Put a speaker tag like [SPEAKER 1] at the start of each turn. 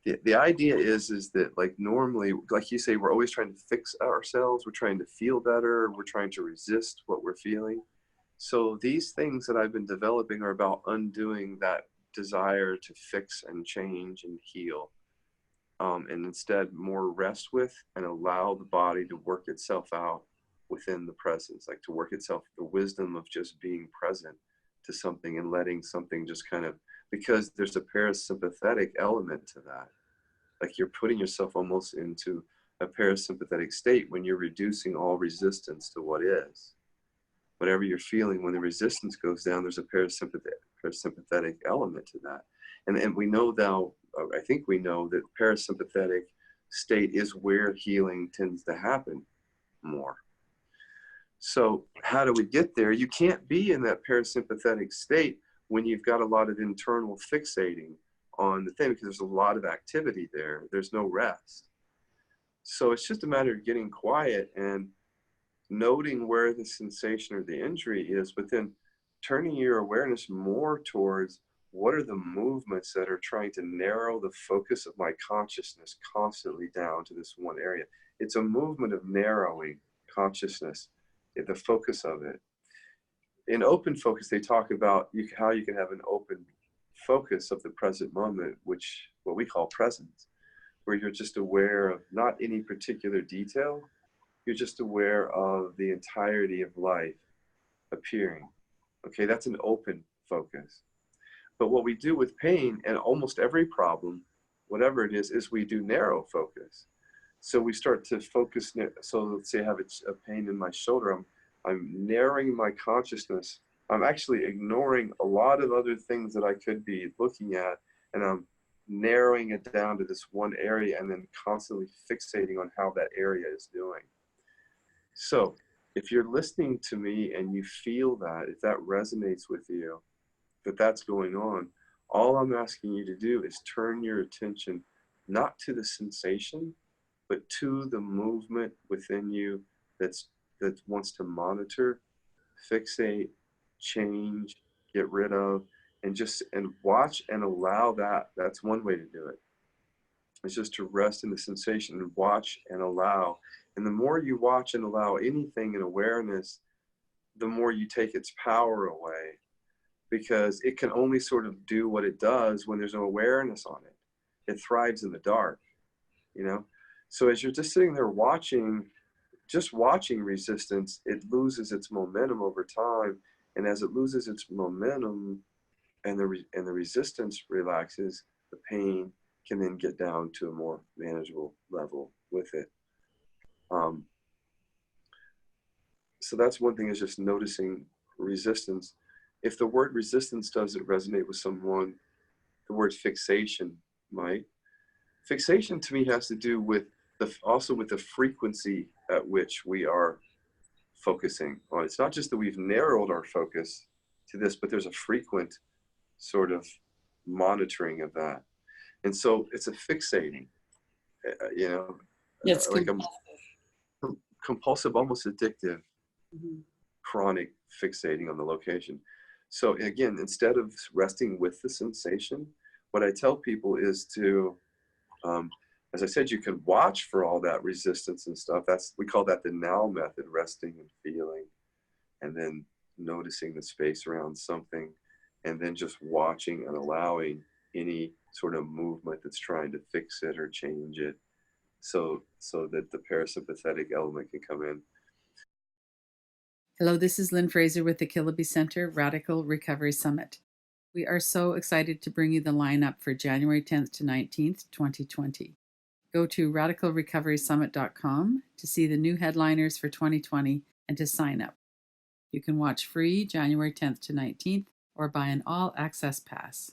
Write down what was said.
[SPEAKER 1] The idea is that, like, normally, like you say, we're always trying to fix ourselves. We're trying to feel better. We're trying to resist what we're feeling. So these things that I've been developing are about undoing that desire to fix and change and heal, and instead more rest with and allow the body to work itself out within the presence, like to work itself, the wisdom of just being present to something and letting something just kind of, because there's a parasympathetic element to that. Like you're putting yourself almost into a parasympathetic state when you're reducing all resistance to what is. Whatever you're feeling, when the resistance goes down, there's a parasympathetic element to that. And we know now, I think we know that parasympathetic state is where healing tends to happen more. So how do we get there? You can't be in that parasympathetic state when you've got a lot of internal fixating on the thing, because there's a lot of activity there. There's no rest. So it's just a matter of getting quiet and noting where the sensation or the injury is, but then turning your awareness more towards what are the movements that are trying to narrow the focus of my consciousness constantly down to this one area. It's a movement of narrowing consciousness, the focus of it. In open focus, they talk about how you can have an open focus of the present moment, which what we call presence, where you're just aware of not any particular detail. You're just aware of the entirety of life appearing. Okay, that's an open focus. But what we do with pain and almost every problem, whatever it is we do narrow focus. So we start to focus. So let's say I have a pain in my shoulder. I'm narrowing my consciousness. I'm actually ignoring a lot of other things that I could be looking at, and I'm narrowing it down to this one area and then constantly fixating on how that area is doing. So if you're listening to me and you feel that, if that resonates with you, that that's going on, all I'm asking you to do is turn your attention not to the sensation, but to the movement within you that wants to monitor, fixate, change, get rid of, and watch and allow that. That's one way to do it. It's just to rest in the sensation and watch and allow. And the more you watch and allow anything in awareness, the more you take its power away, because it can only sort of do what it does when there's no awareness on it. It thrives in the dark, you know? So as you're just sitting there watching, just watching resistance, it loses its momentum over time. And as it loses its momentum and the resistance relaxes, the pain can then get down to a more manageable level with it. So that's one thing, is just noticing resistance. If the word resistance doesn't resonate with someone, the word fixation might. Fixation to me has to do with also with the frequency at which we are focusing on. It's not just that we've narrowed our focus to this, but there's a frequent sort of monitoring of that. And so it's a fixating, you know,
[SPEAKER 2] It's
[SPEAKER 1] like a compulsive, almost addictive, chronic fixating on the location. So again, instead of resting with the sensation, what I tell people is to, as I said, you can watch for all that resistance and stuff. We call that the now method, resting and feeling, and then noticing the space around something, and then just watching and allowing any sort of movement that's trying to fix it or change it, so that the parasympathetic element can come in.
[SPEAKER 2] Hello, this is Lynn Fraser with the Kiloby Center Radical Recovery Summit. We are so excited to bring you the lineup for January 10th to 19th, 2020. Go to radicalrecoverysummit.com to see the new headliners for 2020 and to sign up. You can watch free January 10th to 19th or buy an all-access pass.